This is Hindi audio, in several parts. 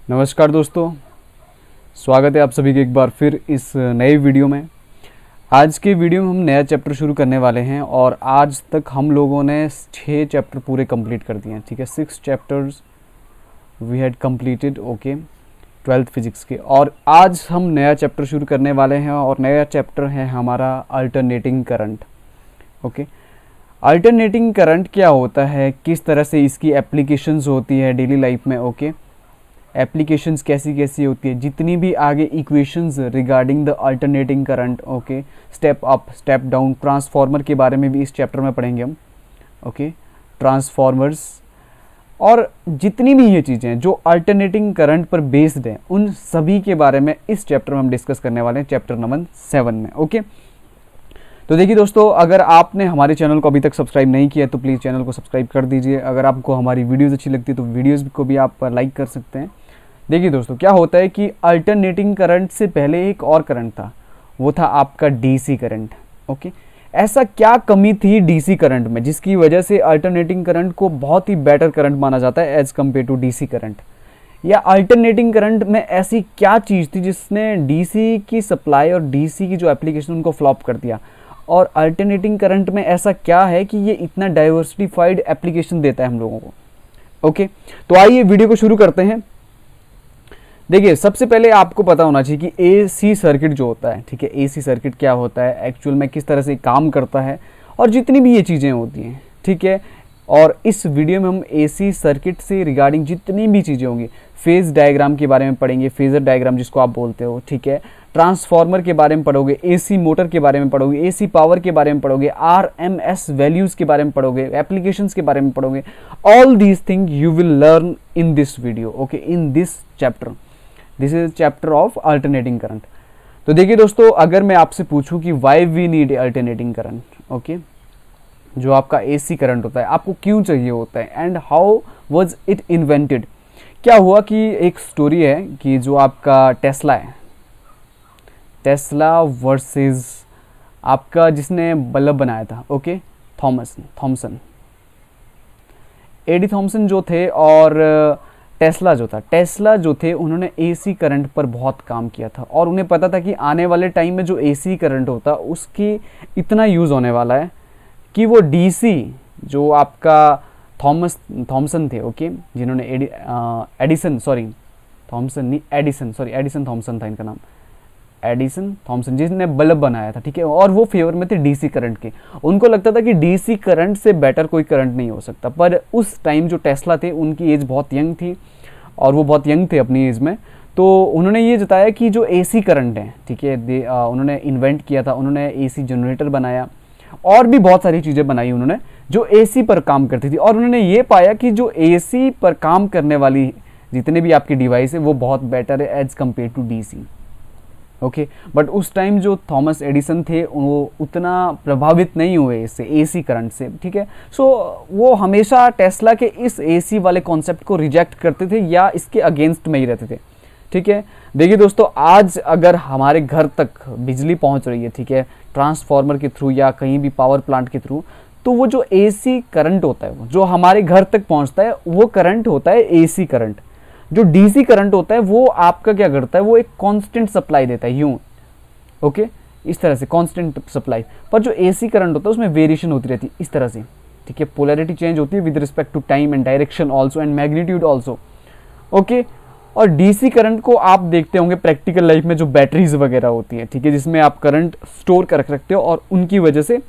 नमस्कार दोस्तों, स्वागत है आप सभी के एक बार फिर इस नए वीडियो में। आज के वीडियो में हम नया चैप्टर शुरू करने वाले हैं और आज तक हम लोगों ने 6 चैप्टर पूरे कंप्लीट कर दिए हैं। ठीक है, 6 chapters we had completed. Okay, 12th physics के। और आज हम नया चैप्टर शुरू करने वाले हैं और नया चैप्टर है हमारा alternating current. Okay, alternating current क्या होता है, किस तरह से इसकी एप्लीकेशंस होती है डेली लाइफ में। ओके, एप्लीकेशंस कैसी कैसी होती है, जितनी भी आगे equations regarding the alternating current. Okay, step up step down, transformer के बारे में भी इस चैप्टर में पढ़ेंगे हम। ओके, ट्रांसफार्मर्स और जितनी भी ये चीज़ें हैं जो अल्टरनेटिंग करंट पर बेस्ड हैं, उन सभी के बारे में इस चैप्टर में हम डिस्कस करने वाले हैं, चैप्टर नंबर 7 में। ओके, तो देखिए दोस्तों, अगर आपने हमारे चैनल को अभी तक सब्सक्राइब नहीं किया तो प्लीज़ चैनल को सब्सक्राइब कर दीजिए। अगर आपको हमारी वीडियोज़ अच्छी लगती है तो वीडियोज़ को भी आप लाइक कर सकते हैं। देखिए दोस्तों, क्या होता है कि अल्टरनेटिंग करंट से पहले एक और करंट था, वो था आपका डीसी करंट। ओके, ऐसा क्या कमी थी डीसी करंट में जिसकी वजह से अल्टरनेटिंग करंट को बहुत ही बेटर करंट माना जाता है as compare to DC current, या अल्टरनेटिंग करंट में ऐसी क्या चीज़ थी जिसने डीसी की सप्लाई और डीसी की जो एप्लीकेशन उनको फ्लॉप कर दिया, और अल्टरनेटिंग करंट में ऐसा क्या है कि ये इतना डाइवर्सिफाइड एप्लीकेशन देता है हम लोगों को। ओके, तो आइए वीडियो को शुरू करते हैं। देखिए, सबसे पहले आपको पता होना चाहिए कि एसी सर्किट जो होता है, ठीक है, एसी सर्किट क्या होता है, एक्चुअल में किस तरह से काम करता है, और जितनी भी ये चीज़ें होती हैं। ठीक है, और इस वीडियो में हम एसी सर्किट से रिगार्डिंग जितनी भी चीज़ें होंगी, फेज डायग्राम के बारे में पढ़ेंगे, फेजर डायग्राम जिसको आप बोलते हो। ठीक है, ट्रांसफार्मर के बारे में पढ़ोगे, एसी मोटर के बारे में पढ़ोगे, एसी पावर के बारे में पढ़ोगे, आरएमएस वैल्यूज़ के बारे में पढ़ोगे, एप्लीकेशंस के बारे में पढ़ोगे। All these thing you will learn in this video. Okay, in this chapter, this is chapter of alternating current. तो देखिए दोस्तों, अगर मैं आपसे पूछूं कि why we need alternating current, okay, जो आपका एसी करंट होता है आपको क्यों चाहिए होता है, and how was it invented. क्या हुआ कि एक स्टोरी है कि जो आपका टेस्ला है, टेस्ला वर्सेस आपका जिसने बल्ब बनाया था, ओके, थॉमसन, एडी थॉमसन जो थे, और टेस्ला जो थे, उन्होंने एसी करंट पर बहुत काम किया था और उन्हें पता था कि आने वाले टाइम में जो एसी करंट होता उसकी इतना यूज़ होने वाला है कि वो डीसी जो आपका थॉमसन थे, ओके, जिन्होंने एडिसन थॉमसन था इनका नाम, एडिसन थॉमसन, जिसने बल्ब बनाया था। ठीक है, और वो फेवर में थे डीसी करंट के। उनको लगता था कि डीसी करंट से बेटर कोई करंट नहीं हो सकता। पर उस टाइम जो टेस्ला थे उनकी एज बहुत यंग थी और वो बहुत यंग थे अपनी एज में, तो उन्होंने ये जताया कि जो एसी करंट है, ठीक है, उन्होंने इन्वेंट किया था, उन्होंने एसी जनरेटर बनाया और भी बहुत सारी चीज़ें बनाई उन्होंने जो एसी पर काम करती थी। और उन्होंने ये पाया कि जो एसी पर काम करने वाली जितने भी आपकी डिवाइस है वो बहुत बेटर है as compare to DC. Okay, but उस टाइम जो थॉमस एडिसन थे वो उतना प्रभावित नहीं हुए इससे, एसी करंट से। ठीक है, सो वो हमेशा टेस्ला के इस एसी वाले कॉन्सेप्ट को रिजेक्ट करते थे या इसके अगेंस्ट में ही रहते थे। ठीक है, देखिए दोस्तों, आज अगर हमारे घर तक बिजली पहुंच रही है, ठीक है, ट्रांसफार्मर के थ्रू या कहीं भी पावर प्लांट के थ्रू, तो वो जो एसी करंट होता है, जो हमारे घर तक पहुंचता है, वो करंट होता है एसी करंट। जो डीसी करंट होता है वो आपका क्या करता है, वो एक कांस्टेंट सप्लाई देता है, यूं, ओके, इस तरह से कांस्टेंट सप्लाई। पर जो एसी करंट होता है उसमें वेरिएशन होती रहती है इस तरह से। ठीक है, पोलैरिटी चेंज होती है with respect to time and direction also and magnitude also. Okay, और डीसी करंट को आप देखते होंगे प्रैक्टिकल लाइफ में, जो बैटरीज वगैरह होती है, ठीक है, जिसमें आप करंट स्टोर कर रख सकते हो और उनकी वजह से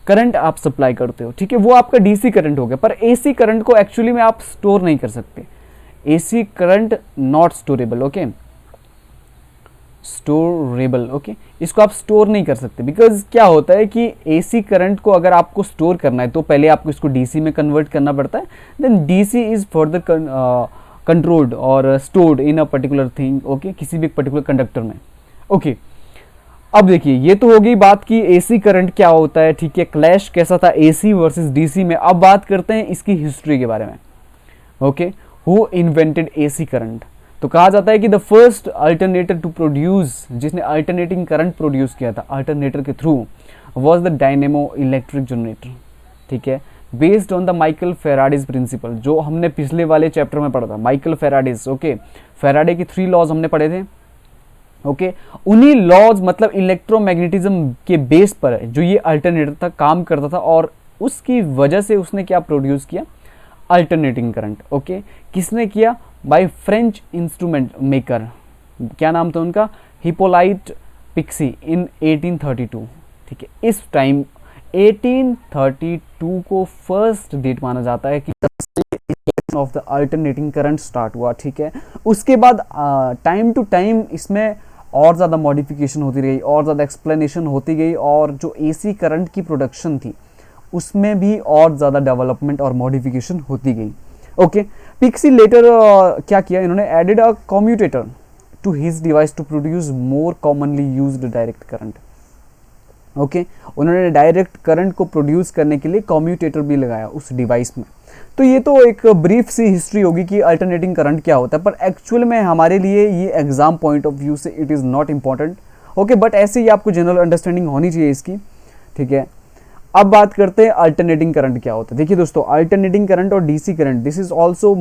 करंट आप सप्लाई करते हो। ठीक है, वो आपका डीसी करंट हो गया। पर एसी करंट को एक्चुअली में आप स्टोर नहीं कर सकते। AC current not storable, okay, storable, okay, इसको आप स्टोर नहीं कर सकते। बिकॉज क्या होता है कि एसी करंट को अगर आपको स्टोर करना है तो पहले आपको इसको डीसी में कन्वर्ट करना पड़ता है, then DC is further controlled और stored in a particular thing, okay, किसी भी पर्टिकुलर कंडक्टर में। ओके, अब देखिए, ये तो हो गई बात कि एसी करंट क्या होता है, ठीक है, क्लैश कैसा था एसी वर्सेस डीसी में। अब बात करते हैं इसकी हिस्ट्री के बारे में। Okay, who invented AC current. तो कहा जाता है कि the first alternator to produce, जिसने अल्टरनेटिंग करंट प्रोड्यूस किया था अल्टरनेटर के through, was the dynamo electric generator. ठीक है, based on the Michael Faraday's principle, जो हमने पिछले वाले चैप्टर में पढ़ा था, माइकल फेराडेज। ओके, फेराडे की 3 लॉज हमने पढ़े थे। ओके, उन्हीं लॉज मतलब इलेक्ट्रोमैग्नेटिज्म के बेस पर जो ये अल्टरनेटर था काम करता था, और उसकी वजह से उसने क्या प्रोड्यूस किया, अल्टरनेटिंग करंट। ओके, किसने किया, बाय फ्रेंच इंस्ट्रूमेंट मेकर, क्या नाम था उनका, हिपोलाइट पिक्सी इन 1832। ठीक है, इस टाइम 1832 को फर्स्ट डेट माना जाता है कि of the alternating current start हुआ। ठीक है, उसके बाद टाइम टू टाइम इसमें और ज़्यादा मॉडिफिकेशन होती रही, और ज़्यादा एक्सप्लेनेशन होती गई, और जो एसी करंट की प्रोडक्शन थी उसमें भी और ज़्यादा डेवलपमेंट और मॉडिफिकेशन होती गई। ओके, पिक्सी लेटर क्या किया इन्होंने, added a commutator to his device to produce more commonly used direct current. Okay, उन्होंने डायरेक्ट करंट को प्रोड्यूस करने के लिए कम्यूटेटर भी लगाया उस डिवाइस में। तो ये तो एक ब्रीफ सी हिस्ट्री होगी कि अल्टरनेटिंग करंट क्या होता है, पर एक्चुअल में हमारे लिए ये एग्जाम पॉइंट ऑफ व्यू से it is not important. Okay, but ऐसे ही आपको जनरल अंडरस्टैंडिंग होनी चाहिए इसकी। ठीक है, अब बात करते हैं अल्टरनेटिंग करंट क्या होता है। देखिए दोस्तों, अल्टरनेटिंग करंट और DC current, this is also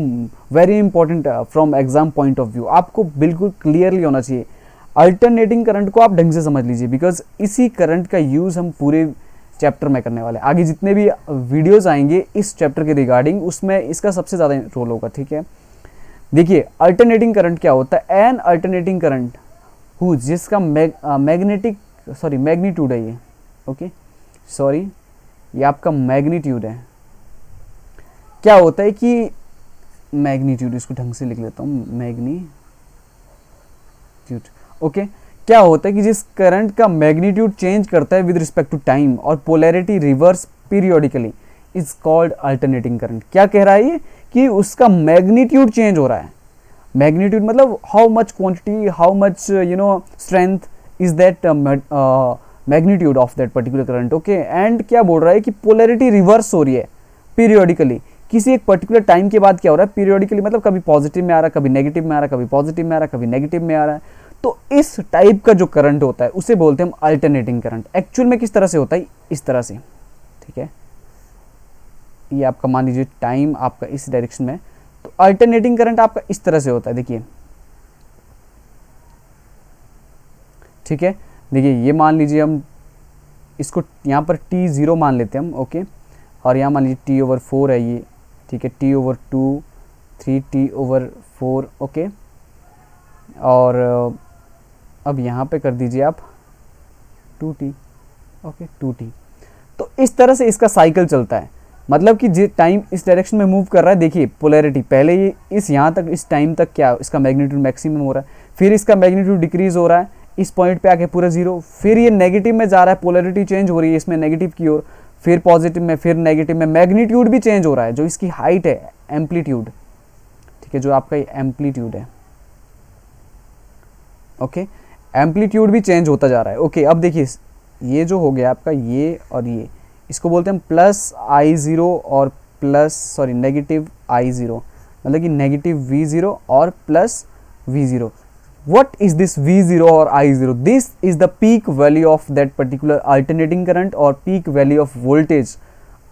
very important from exam point of view. आपको बिल्कुल क्लियरली होना चाहिए। अल्टरनेटिंग करंट को आप ढंग से समझ लीजिए, बिकॉज इसी करंट का यूज़ हम पूरे चैप्टर में करने वाले हैं। आगे जितने भी वीडियोस आएंगे इस चैप्टर के रिगार्डिंग, उसमें इसका सबसे ज़्यादा रोल होगा। ठीक है, देखिए अल्टरनेटिंग करंट क्या होता है, एन अल्टरनेटिंग करंट हु, जिसका मैग्नीट्यूड है ये। ओके, सॉरी, ये आपका मैग्नीट्यूड है। क्या होता है कि मैग्नीट्यूड, इसको ढंग से लिख लेता हूँ, मैग्नीट्यूड। ओके, क्या होता है कि जिस करंट का मैग्नीट्यूड चेंज करता है विद रिस्पेक्ट टू टाइम और polarity reverse periodically is called alternating current. क्या कह रहा है ये, कि उसका मैग्नीट्यूड चेंज हो रहा है। मैग्नीट्यूड मतलब how much quantity, how much strength is that magnitude of that particular current. Okay, and क्या बोल रहा है कि पोलैरिटी रिवर्स हो रही है पीरियोडिकली, किसी एक पर्टिकुलर टाइम के बाद क्या हो रहा है, पीरियोडिकली मतलब कभी पॉजिटिव में आ रहा है, कभी नेगेटिव में आ रहा है, कभी पॉजिटिव में आ रहा है, कभी नेगेटिव में आ रहा है। तो इस टाइप का जो करंट होता है उसे बोलते हैं हम अल्टरनेटिंग करंट। एक्चुअल में किस तरह से होता है, इस तरह से। ठीक है, ये आपका मान लीजिए टाइम आपका इस डायरेक्शन में, तो अल्टरनेटिंग करंट आपका इस तरह से होता है। देखिए, ठीक है, देखिए ये मान लीजिए हम इसको यहाँ पर t0 मान लेते हैं हम। ओके, और यहाँ मान लीजिए t/4 है ये। ठीक है, t/2, 3t/4। ओके, और अब यहाँ पे कर दीजिए आप 2t। Okay, 2t। तो इस तरह से इसका साइकिल चलता है, मतलब कि जो टाइम इस डायरेक्शन में मूव कर रहा है, देखिए पोलैरिटी पहले ये इस यहाँ तक, इस टाइम तक क्या इसका मैग्नीट्यूड मैक्सिमम हो रहा है, फिर इसका मैग्नीट्यूड डिक्रीज हो रहा है, इस पॉइंट पे आके पूरा जीरो, फिर ये नेगेटिव में जा रहा है, पोलैरिटी चेंज हो रही है इसमें नेगेटिव की ओर, फिर पॉजिटिव में, फिर नेगेटिव में, मैग्नीट्यूड भी चेंज हो रहा है, जो इसकी हाइट है, एम्पलीट्यूड। ठीक है, जो आपका ये एम्पलीट्यूड है। ओके, एम्पलीट्यूड भी चेंज होता जा रहा है। ओके, अब देखिए ये जो हो गया आपका ये और ये, इसको बोलते हैं प्लस I0 और नेगेटिव I0, मतलब कि नेगेटिव V0 और plus V0। What is this V0 or I0? This is the peak value of that particular alternating current or peak value of voltage,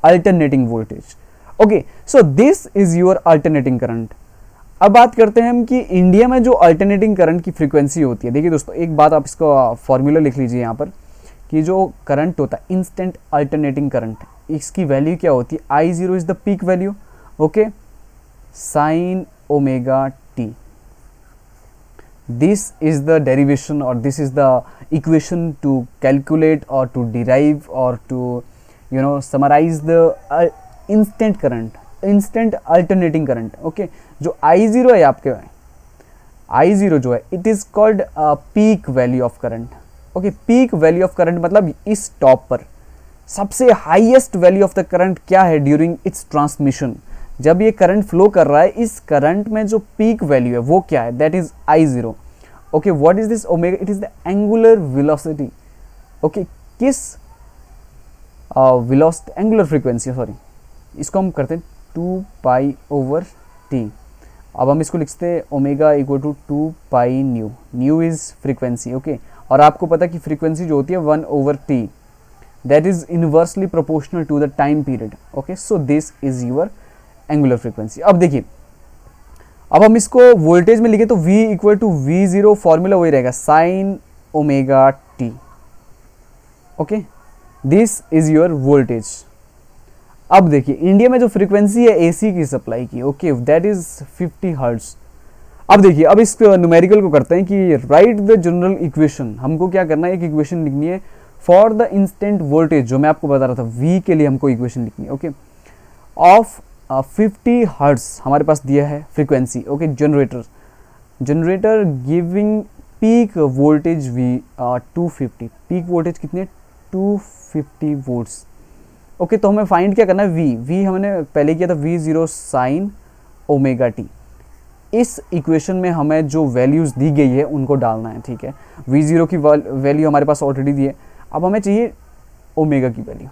alternating voltage. Okay, so this is your alternating current. अब बात करते हैं हम कि इंडिया में जो अल्टरनेटिंग करंट की फ्रीक्वेंसी होती है। देखिए दोस्तों, एक बात आप इसका फॉर्मूला लिख लीजिए यहाँ पर, कि जो करंट होता है इंस्टेंट अल्टरनेटिंग करंट, इसकी वैल्यू क्या होती है, I0 is the peak value. Okay, sine omega T. This is the derivation or this is the equation to calculate or to derive or to summarize the instant current, instant alternating current. Okay, जो I0 है आपके, I0 जो है it is called peak value of current. Okay, peak value of current मतलब इस टॉप पर सबसे highest value of the current क्या है ड्यूरिंग इट्स ट्रांसमिशन। जब ये करंट फ्लो कर रहा है, इस करंट में जो पीक वैल्यू है वो क्या है, that is I0। Okay, what is this omega, it is the angular velocity. Okay, किस वेलोसिटी, एंगुलर फ्रीक्वेंसी, सॉरी, इसको हम करते हैं 2π/t। अब हम इसको लिखते हैं omega equal to 2π nu. Nu is frequency. Okay, और आपको पता है कि फ्रीक्वेंसी जो होती है 1/t, that is inversely proportional to the time period. Okay, so this is your angular frequency. अब देखिए, अब हम इसको वोल्टेज में लिखे तो V equal to V0, formula वही रहेगा sine omega T. Okay, this is your voltage. अब देखिए इंडिया में जो फ्रीक्वेंसी है AC की सप्लाई की, ओके, दैट इज 50 हर्ट्ज. अब देखिए, अब इस न्यूमेरिकल को करते हैं कि राइट द जनरल इक्वेशन. हमको क्या करना है, एक इक्वेशन लिखनी है फॉर द इंस्टेंट वोल्टेज, जो मैं आपको बता रहा था V के लिए हमको इक्वेशन लिखनी है. ओके, ऑफ 50 हर्ट्ज हमारे पास दिया है frequency. Okay, generator giving peak voltage V 250. Peak voltage कितनी है, 250 वोल्ट्स. ओके, तो हमें फाइंड क्या करना है, V हमने पहले किया था V0 साइन ओमेगा टी. इस इक्वेशन में हमें जो वैल्यूज़ दी गई है उनको डालना है. ठीक है, V0 की वैल्यू हमारे पास ऑलरेडी दी है. अब हमें चाहिए ओमेगा की वैल्यू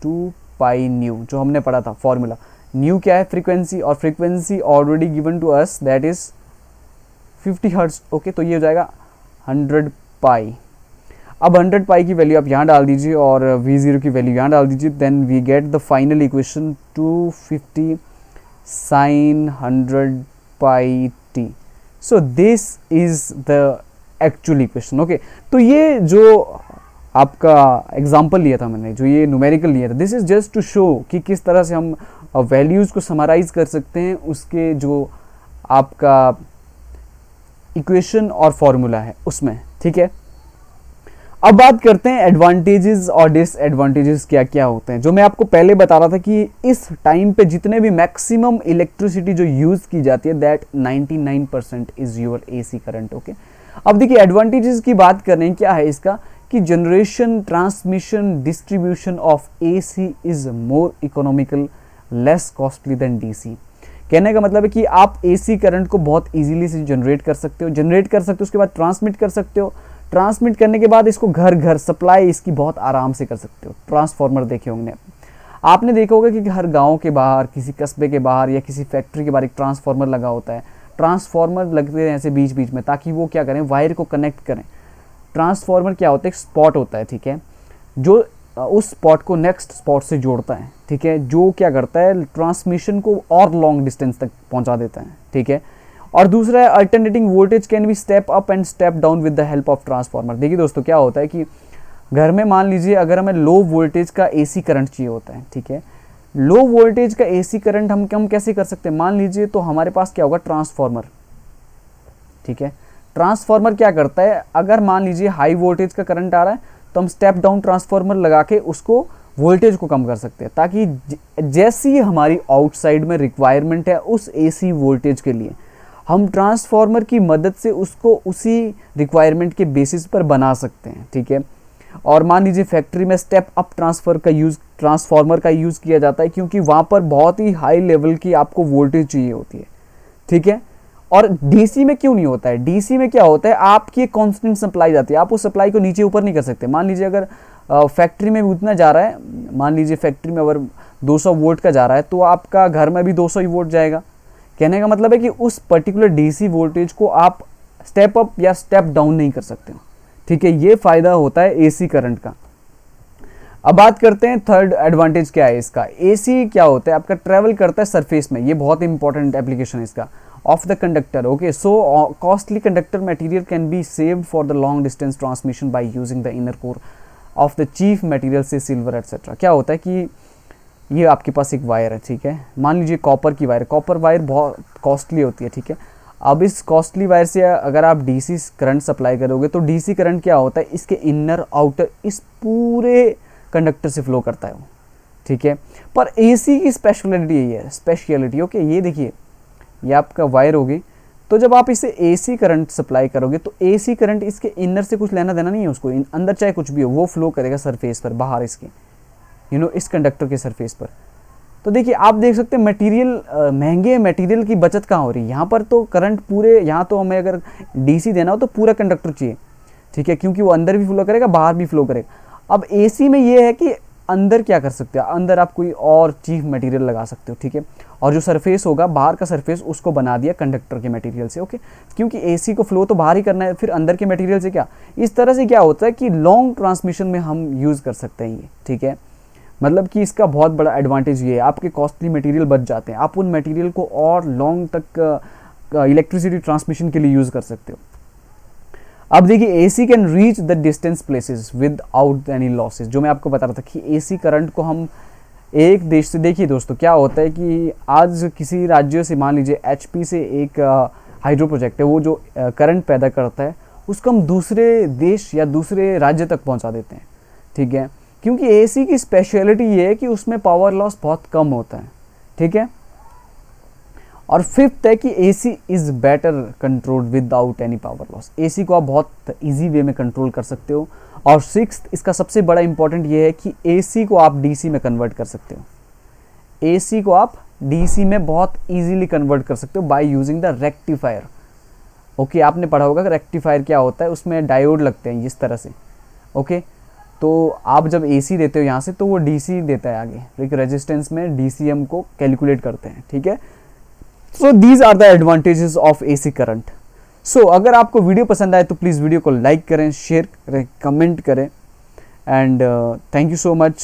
2 पाई न्यू, जो हमने पढ़ा था फॉर्मूला. न्यू क्या है, फ्रीक्वेंसी, और frequency already given to us that is 50 hertz. Okay, तो ये हो जाएगा 100 पाई. अब 100 पाई की वैल्यू आप यहाँ डाल दीजिए और V0 की वैल्यू यहाँ डाल दीजिए. Then we get the final equation 250 sine 100 pi t. So this is the actual equation. Okay, तो ये जो आपका एग्जाम्पल लिया था मैंने, जो ये न्यूमेरिकल लिया था, this is just to show कि किस तरह से हम वैल्यूज़ को समराइज कर सकते हैं उसके जो आपका इक्वेशन और फॉर्मूला है उसमें. ठीक है, अब बात करते हैं एडवांटेजेस और डिसएडवांटेजेस क्या क्या होते हैं. जो मैं आपको पहले बता रहा था कि इस टाइम पे जितने भी मैक्सिमम इलेक्ट्रिसिटी जो यूज़ की जाती है that 99% is your AC current. Okay, अब देखिए एडवांटेजेस की बात कर रहे हैं, क्या है इसका, कि generation, transmission, distribution of AC is more economical, less costly than DC. कहने का मतलब है कि आप AC करंट को बहुत इजीली से जनरेट कर सकते हो, उसके बाद ट्रांसमिट कर सकते हो. ट्रांसमिट करने के बाद इसको घर घर सप्लाई इसकी बहुत आराम से कर सकते हो. ट्रांसफार्मर देखे होंगे आपने, देखा होगा कि हर गांव के बाहर, किसी कस्बे के बाहर या किसी फैक्ट्री के बाहर एक ट्रांसफार्मर लगा होता है. ट्रांसफार्मर लगते हैं ऐसे बीच बीच में, ताकि वो क्या करें, वायर को कनेक्ट करें. ट्रांसफार्मर क्या होता है, एक स्पॉट होता है. ठीक है, जो उस स्पॉट को नेक्स्ट स्पॉट से जोड़ता है. ठीक है, जो क्या करता है, ट्रांसमिशन को और लॉन्ग डिस्टेंस तक पहुंचा देता है. ठीक है, और दूसरा है alternating voltage can be step up and step down with the help of transformer. देखिए दोस्तों, क्या होता है कि घर में मान लीजिए अगर हमें लो वोल्टेज का AC करंट चाहिए होता है. ठीक है, लो वोल्टेज का AC करंट हम कैसे कर सकते हैं, मान लीजिए तो हमारे पास क्या होगा, ट्रांसफार्मर. ठीक है, ट्रांसफार्मर क्या करता है, अगर मान लीजिए हाई वोल्टेज का करंट आ रहा है तो हम स्टेप डाउन ट्रांसफार्मर लगा के उसको वोल्टेज को कम कर सकते हैं, ताकि जैसी हमारी आउटसाइड में रिक्वायरमेंट है उस AC वोल्टेज के लिए हम ट्रांसफार्मर की मदद से उसको उसी रिक्वायरमेंट के बेसिस पर बना सकते हैं. ठीक है, और मान लीजिए फैक्ट्री में स्टेप अप ट्रांसफार्मर का यूज़ किया जाता है, क्योंकि वहाँ पर बहुत ही हाई लेवल की आपको वोल्टेज चाहिए होती है. ठीक है, और DC में क्यों नहीं होता है, DC में क्या होता है, आपकी एक कांस्टेंट सप्लाई जाती है, आप उस सप्लाई को नीचे ऊपर नहीं कर सकते. मान लीजिए अगर फैक्ट्री में भी उतना जा रहा है, मान लीजिए फैक्ट्री में अगर 200 वोल्ट का जा रहा है तो आपका घर में भी 200 ही वोल्ट जाएगा. कहने का मतलब है कि उस पर्टिकुलर DC वोल्टेज को आप स्टेप अप या स्टेप डाउन नहीं कर सकते हो. ठीक है, ये फायदा होता है AC करंट का. अब बात करते हैं थर्ड एडवांटेज क्या है इसका. AC क्या होता है, आपका ट्रेवल करता है सरफेस में, ये बहुत इंपॉर्टेंट एप्लीकेशन है इसका, of the conductor. Okay, so costly conductor material can be saved for the long distance transmission by using the inner core of the chief material से सिल्वर एटसेट्रा. क्या होता है कि ये आपके पास एक वायर है. ठीक है, मान लीजिए कॉपर की वायर, कॉपर वायर बहुत कॉस्टली होती है. ठीक है, अब इस कॉस्टली वायर से अगर आप DC करंट सप्लाई करोगे तो DC करंट क्या होता है, इसके इनर आउटर इस पूरे कंडक्टर से फ्लो करता है वो. ठीक है, पर AC की स्पेशलिटी यही है, स्पेशलिटी. ओके, ये देखिए, ये आपका वायर होगी, तो जब आप इसे AC करंट सप्लाई करोगे तो AC करंट इसके इनर से कुछ लेना देना नहीं है उसको, अंदर चाहे कुछ भी हो वो फ्लो करेगा सरफेस पर, बाहर इसके इस कंडक्टर के सरफेस पर. तो देखिए आप देख सकते हैं मटेरियल, महंगे मटेरियल की बचत कहाँ हो रही है यहाँ पर. तो करंट पूरे, यहाँ तो हमें अगर DC देना हो तो पूरा कंडक्टर चाहिए. ठीक है, क्योंकि वो अंदर भी फ्लो करेगा, बाहर भी फ्लो करेगा. अब AC में ये है कि अंदर क्या कर सकते हो, अंदर आप कोई और चीफ मटेरियल लगा सकते हो, ठीक है। और जो सरफेस होगा बाहर का सरफेस, उसको बना दिया कंडक्टर के मटेरियल से, ओके। क्योंकि एसी को फ्लो तो बाहर ही करना है, फिर अंदर के मटेरियल से क्या, इस तरह से क्या होता है कि लॉन्ग ट्रांसमिशन में हम यूज़ कर सकते हैं ये, ठीक है। मतलब कि इसका बहुत बड़ा एडवांटेज ये है, आपके कॉस्टली मटेरियल बच जाते हैं, आप उन मटेरियल को और लॉन्ग तक इलेक्ट्रिसिटी ट्रांसमिशन के लिए यूज़ कर सकते हो। अब देखिए AC can reach the distance places with out any losses, जो मैं आपको बता रहा था कि एसी करंट को हम एक देश से, देखिए दोस्तों क्या होता है कि आज किसी राज्य से, मान लीजिए एचपी से एक हाइड्रो प्रोजेक्ट है, वो जो करंट पैदा करता है उसको हम दूसरे देश या दूसरे राज्य तक पहुंचा देते हैं, ठीक है। क्योंकि एसी की स्पेशलिटी ये है कि उसमें पावर लॉस बहुत कम होता है, ठीक है। और फिफ्थ है कि AC is better control without any power loss, AC को आप बहुत इजी वे में कंट्रोल कर सकते हो। और सिक्स्थ, इसका सबसे बड़ा इंपॉर्टेंट ये है कि एसी को आप डीसी में कन्वर्ट कर सकते हो, एसी को आप डीसी में बहुत इजीली कन्वर्ट कर सकते हो by using the rectifier, okay. आपने पढ़ा होगा कि रेक्टिफायर क्या होता है, उसमें डायोड लगते हैं इस तरह से, ओके। तो आप जब एसी देते हो यहाँ से तो वो डीसी देता है आगे, एक रेजिस्टेंस में डीसीएम को कैलकुलेट करते हैं, ठीक है। So these are the advantages of AC current. So अगर आपको वीडियो पसंद आए तो प्लीज़ वीडियो को लाइक करें, शेयर करें, कमेंट करें, and thank you so much.